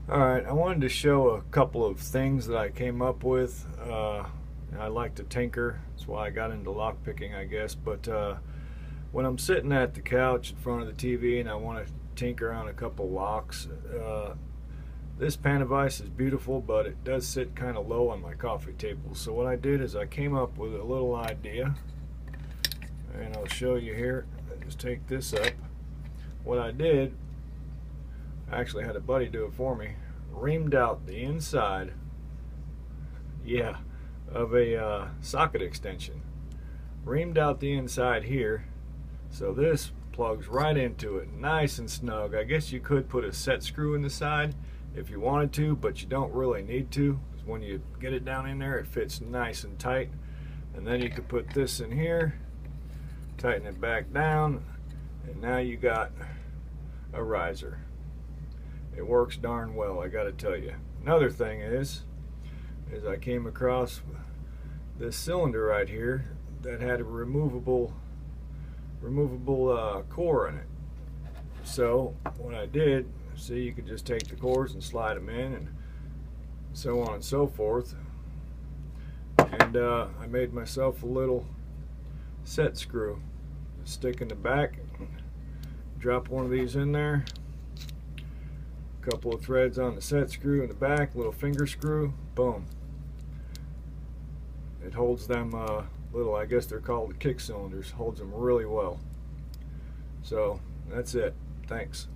Alright, I wanted to show a couple of things that I came up with. I like to tinker, that's why I got into lockpicking, I guess. But when I'm sitting at the couch in front of the TV and I want to tinker on a couple locks, this Panavise is beautiful, but it does sit kind of low on my coffee table. So what I did is I came up with a little idea, and I'll show you here. I just take this up. What I did, I actually had a buddy do it for me. Reamed out the inside, of a socket extension. Reamed out the inside here, so this plugs right into it, nice and snug. I guess you could put a set screw in the side if you wanted to, but you don't really need to. When you get it down in there, it fits nice and tight. And then you could put this in here, tighten it back down, and now you got a riser. It works darn well, I gotta tell you. Another thing is I came across this cylinder right here that had a removable core in it. So what I did, see, you could just take the cores and slide them in, and so on and so forth. And I made myself a little set screw, stick in the back, drop one of these in there, couple of threads on the set screw in the back, little finger screw, boom. It holds them little, I guess they're called kick cylinders, holds them really well. So that's it. Thanks.